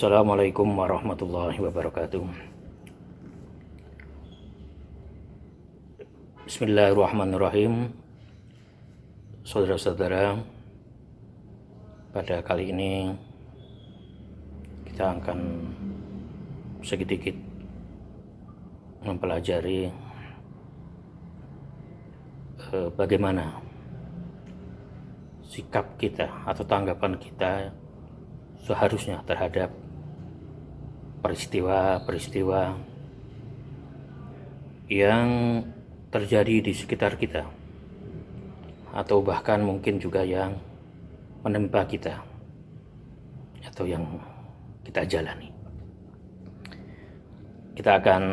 Assalamualaikum warahmatullahi wabarakatuh. Bismillahirrahmanirrahim. Saudara-saudara, pada kali ini kita akan sedikit mempelajari bagaimana sikap kita atau tanggapan kita seharusnya terhadap peristiwa-peristiwa yang terjadi di sekitar kita, atau bahkan mungkin juga yang menimpa kita atau yang kita jalani. Kita akan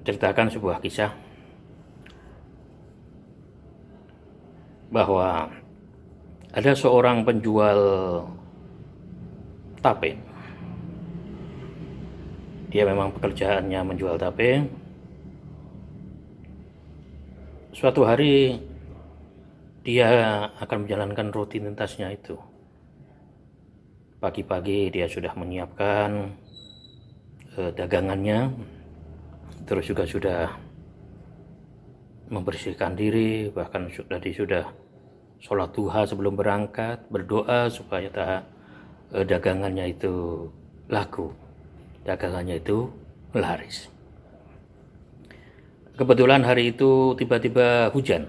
ceritakan sebuah kisah bahwa ada seorang penjual tape. Dia memang pekerjaannya menjual tape. Suatu hari dia akan menjalankan rutinitasnya itu. Pagi-pagi dia sudah menyiapkan dagangannya, terus juga sudah membersihkan diri, bahkan sudah sholat duha sebelum berangkat, berdoa supaya dagangannya itu laku, dagangannya itu laris. Kebetulan hari itu tiba-tiba hujan,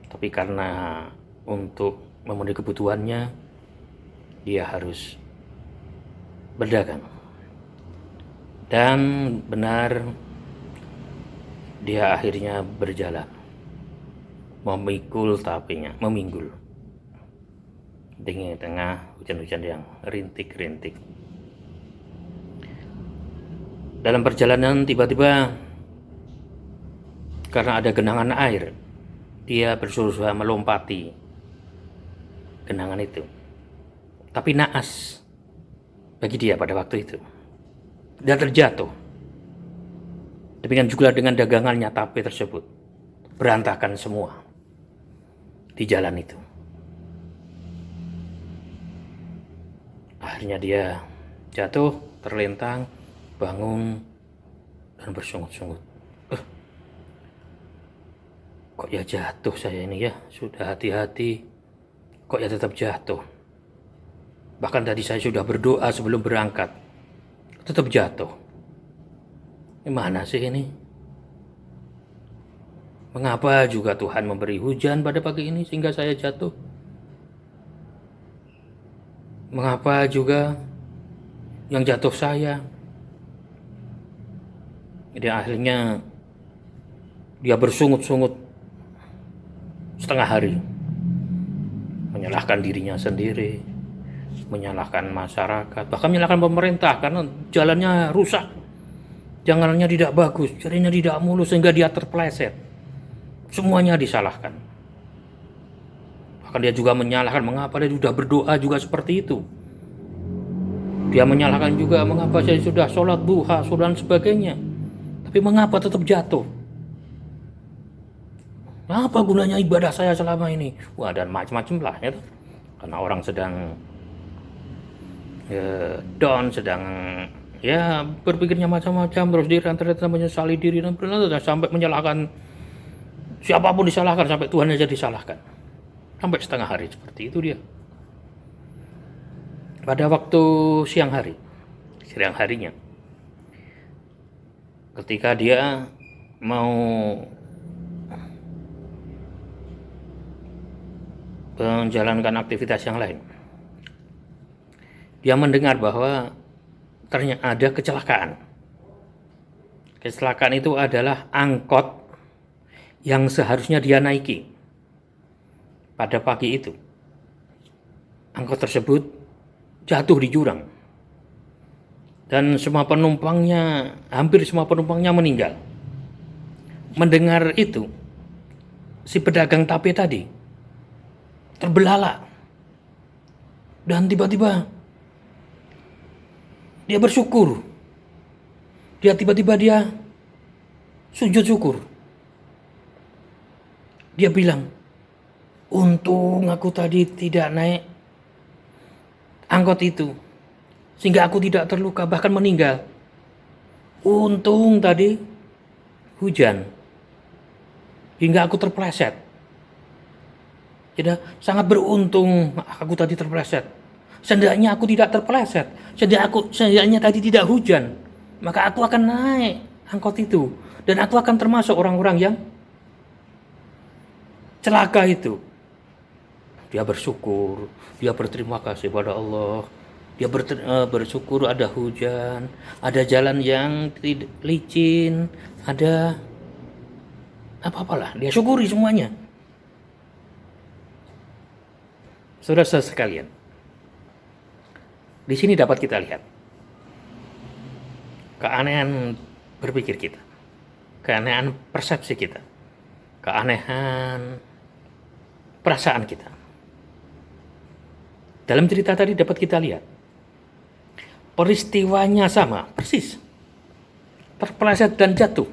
tapi karena untuk memenuhi kebutuhannya dia harus berdagang. Dan benar, dia akhirnya berjalan memikul tapenya, meminggul di tengah hujan-hujan yang rintik-rintik. Dalam perjalanan tiba-tiba karena ada genangan air, dia berusaha melompati genangan itu, tapi naas bagi dia pada waktu itu, dan terjatuh. Demikian juga dengan dagangannya, tape tersebut berantakan semua di jalan itu. Akhirnya dia jatuh, terlentang, bangun, dan bersungut-sungut. Kok ya jatuh saya ini ya? Sudah hati-hati, kok ya tetap jatuh? Bahkan tadi saya sudah berdoa sebelum berangkat, tetap jatuh. Gimana sih ini? Mengapa juga Tuhan memberi hujan pada pagi ini sehingga saya jatuh? Mengapa juga yang jatuh saya? Jadi akhirnya dia bersungut-sungut setengah hari, menyalahkan dirinya sendiri, menyalahkan masyarakat, bahkan menyalahkan pemerintah karena jalannya rusak, jalannya tidak bagus, jalannya tidak mulus sehingga dia terpeleset. Semuanya disalahkan. Bahkan dia juga menyalahkan mengapa dia sudah berdoa juga seperti itu. Dia menyalahkan juga mengapa saya sudah sholat duha, dan sebagainya, tapi mengapa tetap jatuh? Apa gunanya ibadah saya selama ini? Wah, dan macam-macam lah ya. Karena orang sedang down, sedang ya berpikirnya macam-macam, terus dia ternyata menyesali diri dan sampai menyalahkan siapapun, disalahkan sampai Tuhan saja disalahkan. Sampai setengah hari seperti itu dia. Pada waktu siang harinya, ketika dia mau menjalankan aktivitas yang lain, dia mendengar bahwa ternyata ada kecelakaan. Kecelakaan itu adalah angkot yang seharusnya dia naiki pada pagi itu. Angkot tersebut jatuh di jurang dan hampir semua penumpangnya meninggal. Mendengar itu, si pedagang tape tadi terbelalak dan tiba-tiba dia bersyukur. Tiba-tiba dia sujud syukur. Dia bilang, untung aku tadi tidak naik angkot itu, sehingga aku tidak terluka bahkan meninggal. Untung tadi hujan hingga aku terpleset. Jadi sangat beruntung aku tadi terpleset. Seandainya aku tidak terpleset, seandainya tadi tidak hujan, maka aku akan naik angkot itu dan aku akan termasuk orang-orang yang celaka itu. Dia bersyukur, dia berterima kasih pada Allah. Dia bersyukur ada hujan, ada jalan yang tidak licin, ada apa-apalah. Dia syukuri semuanya. Saudara-saudara sekalian, di sini dapat kita lihat keanehan berpikir kita, keanehan persepsi kita, keanehan perasaan kita. Dalam cerita tadi dapat kita lihat peristiwanya sama, persis. Terpeleset dan jatuh.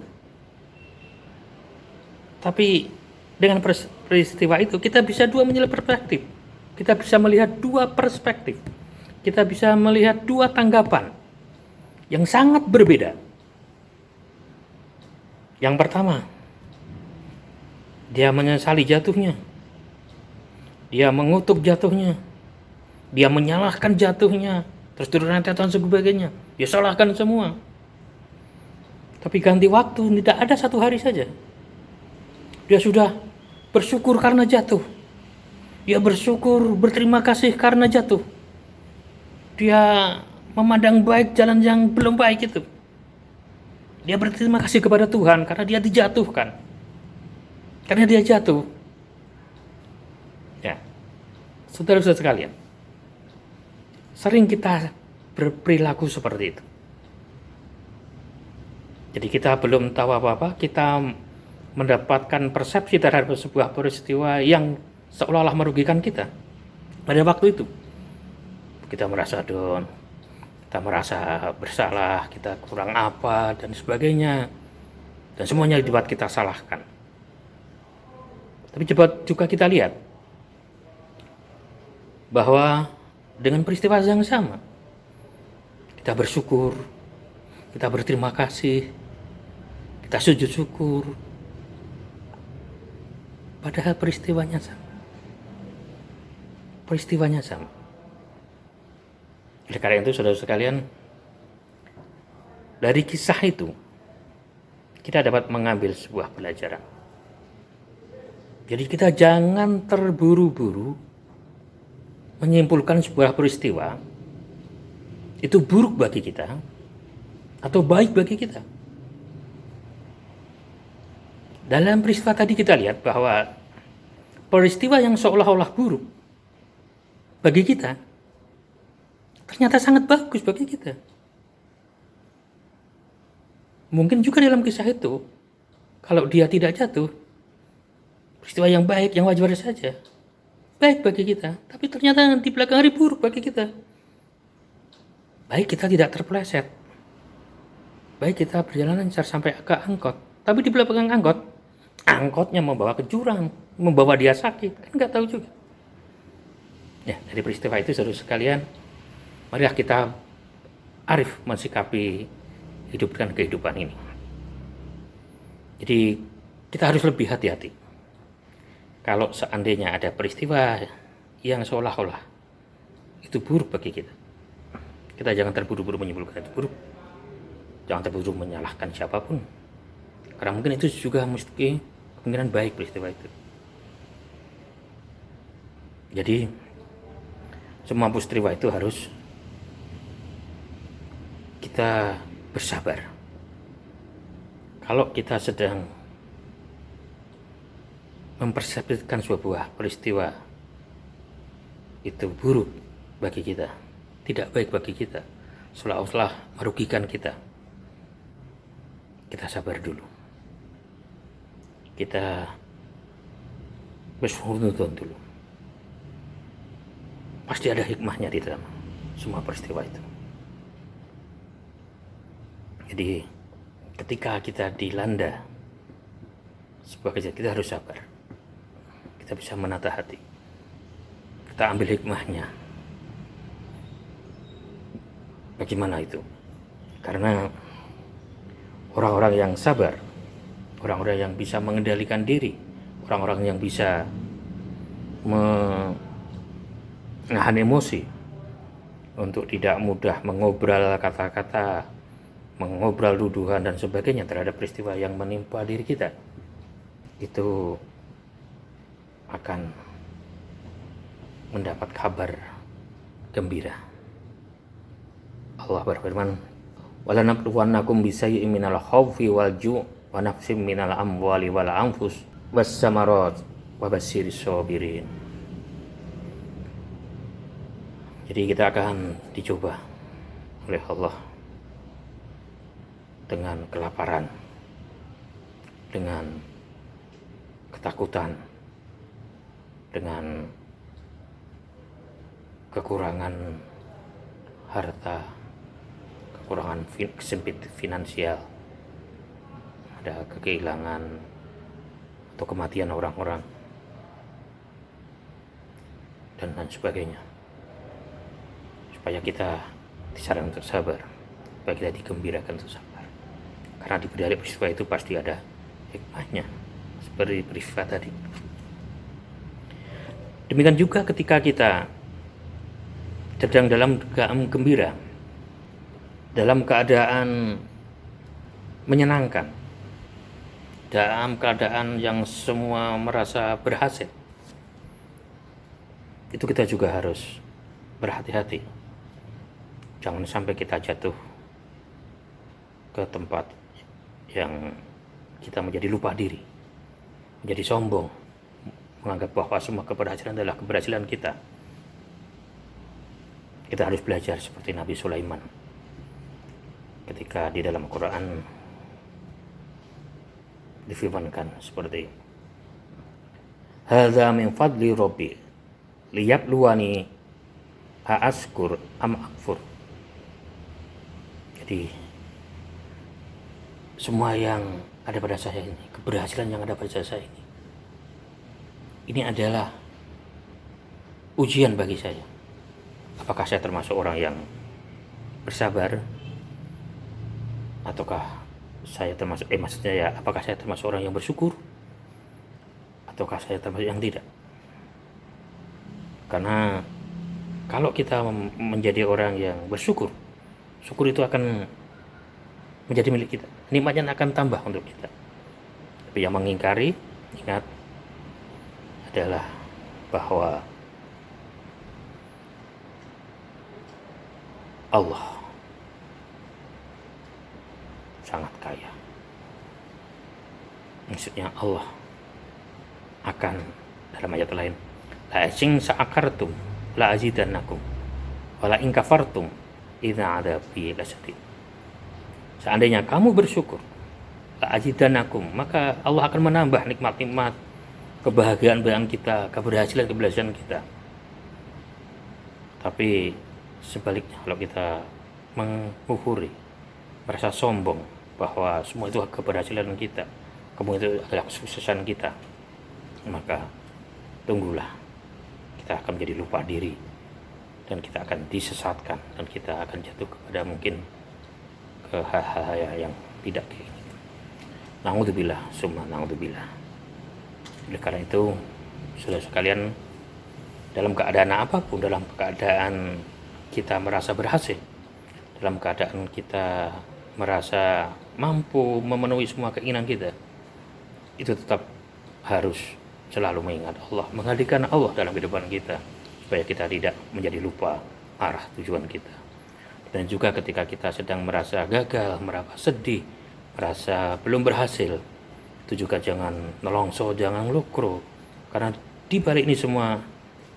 Tapi dengan peristiwa itu kita bisa menilai perspektif. Kita bisa melihat dua perspektif. Kita bisa melihat dua tanggapan yang sangat berbeda. Yang pertama, dia menyesali jatuhnya. Dia mengutuk jatuhnya. Dia menyalahkan jatuhnya. Terus turun dan sebagainya. Dia salahkan semua. Tapi ganti waktu, tidak ada satu hari saja. Dia sudah bersyukur karena jatuh. Dia bersyukur, berterima kasih karena jatuh. Dia memandang baik jalan yang belum baik itu. Dia berterima kasih kepada Tuhan karena dia dijatuhkan. Karena dia jatuh. Ya, saudara-saudara sekalian, sering kita berperilaku seperti itu. Jadi kita belum tahu apa-apa, kita mendapatkan persepsi terhadap sebuah peristiwa yang seolah-olah merugikan kita. Pada waktu itu, kita merasa down, kita merasa bersalah, kita kurang apa, dan sebagainya. Dan semuanya dibuat kita salahkan. Tapi cepat juga kita lihat bahwa dengan peristiwa yang sama, kita bersyukur, kita berterima kasih, kita sujud syukur, padahal peristiwanya sama. Peristiwanya sama. Oleh karena itu, saudara sekalian, dari kisah itu kita dapat mengambil sebuah pelajaran. Jadi kita jangan terburu-buru menyimpulkan sebuah peristiwa itu buruk bagi kita atau baik bagi kita. Dalam peristiwa tadi kita lihat bahwa peristiwa yang seolah-olah buruk bagi kita ternyata sangat bagus bagi kita. Mungkin juga dalam kisah itu, kalau dia tidak jatuh, peristiwa yang baik, yang wajar saja, baik bagi kita. Tapi ternyata di belakang hari buruk bagi kita. Baik kita tidak terpeleset. Baik kita berjalan lancar sampai ke angkot. Tapi di belakang angkot, angkotnya membawa ke jurang, membawa dia sakit. Kan nggak tahu juga. Ya, dari peristiwa itu saudara sekalian, marilah kita arif mensikapi hidup dan kehidupan ini. Jadi kita harus lebih hati-hati. Kalau seandainya ada peristiwa yang seolah-olah itu buruk bagi kita, kita jangan terburu-buru menyimpulkan itu buruk. Jangan terburu-buru menyalahkan siapapun. Karena mungkin itu juga mesti kemungkinan baik peristiwa itu. Jadi semua peristiwa itu harus kita bersabar. Kalau kita sedang mempersepsikan sebuah peristiwa itu buruk bagi kita, tidak baik bagi kita, seolah-olah merugikan kita, kita sabar dulu. Kita bersyukur dulu. Pasti ada hikmahnya di dalam semua peristiwa itu. Jadi ketika kita dilanda sebuah kejadian, kita harus sabar. Kita bisa menata hati. Kita ambil hikmahnya. Bagaimana itu? Karena orang-orang yang sabar, orang-orang yang bisa mengendalikan diri, orang-orang yang bisa menahan emosi untuk tidak mudah mengobral kata-kata, mengobral tuduhan dan sebagainya terhadap peristiwa yang menimpa diri kita, itu akan mendapat kabar gembira. Allah berfirman, "Wala nabluwannakum bisayyi'in minal khawfi wal ju' wa nafsim minal amwali wal anfus was samarat wa basyiris sabirin." Jadi kita akan dicoba oleh Allah dengan kelaparan, dengan ketakutan, dengan kekurangan harta, kekurangan sempit finansial, ada kehilangan atau kematian orang-orang dan lain sebagainya, supaya kita disarankan untuk sabar, supaya kita digembirakan untuk sabar, karena di balik peristiwa itu pasti ada hikmahnya, seperti peristiwa tadi. Demikian juga ketika kita sedang dalam keadaan gembira, dalam keadaan menyenangkan, dalam keadaan yang semua merasa berhasil, itu kita juga harus berhati-hati. Jangan sampai kita jatuh ke tempat yang kita menjadi lupa diri, menjadi sombong, menganggap bahwa semua keberhasilan adalah keberhasilan kita. Kita harus belajar seperti Nabi Sulaiman ketika di dalam Quran difirmankan seperti, "Hadza min fadli Rabbi liyabluwani a'askur am akfur." Jadi semua yang ada pada saya ini, keberhasilan yang ada pada saya ini adalah ujian bagi saya. Apakah saya termasuk orang yang bersabar, ataukah saya termasuk maksudnya ya, apakah saya termasuk orang yang bersyukur, ataukah saya termasuk yang tidak? Karena kalau kita menjadi orang yang bersyukur, syukur itu akan menjadi milik kita, nikmatnya akan tambah untuk kita. Tapi yang mengingkari, ingat, adalah bahwa Allah sangat kaya. Maksudnya Allah akan, dalam ayat lain, la in sa'akartum la azidannakum wa la in kafartum idza adabi lasyadid. Seandainya kamu bersyukur, la azidannakum, maka Allah akan menambah nikmat-nikmat, kebahagiaan kita, keberhasilan kita. Tapi sebaliknya, kalau kita menguhuri, merasa sombong bahwa semua itu keberhasilan kita, semua itu adalah kesuksesan kita, maka tunggulah, kita akan menjadi lupa diri dan kita akan disesatkan dan kita akan jatuh kepada mungkin ke hal-hal yang tidak kayak gitu. Na'udzubillah, summa na'udzubillah. Oleh karena itu, saudara sekalian, dalam keadaan apapun, dalam keadaan kita merasa berhasil, dalam keadaan kita merasa mampu memenuhi semua keinginan kita, itu tetap harus selalu mengingat Allah, menghadirkan Allah dalam kehidupan kita, supaya kita tidak menjadi lupa arah tujuan kita. Dan juga ketika kita sedang merasa gagal, merasa sedih, merasa belum berhasil, itu juga jangan nelongso, jangan lukro, karena di balik ini semua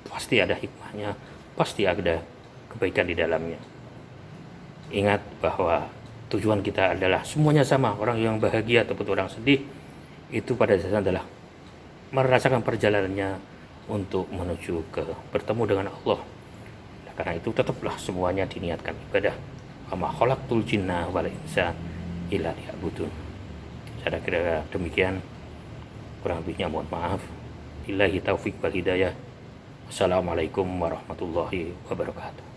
pasti ada hikmahnya, pasti ada kebaikan di dalamnya. Ingat bahwa tujuan kita adalah semuanya sama, orang yang bahagia ataupun orang sedih, itu pada dasarnya adalah merasakan perjalanannya untuk menuju ke bertemu dengan Allah. Karena itu tetaplah semuanya diniatkan ibadah. Wa ma khalaqtul jinna wal insa illa liya'budun. Saya kira demikian, kurang lebihnya mohon maaf. Billahi taufik wal hidayah. Wassalamualaikum warahmatullahi wabarakatuh.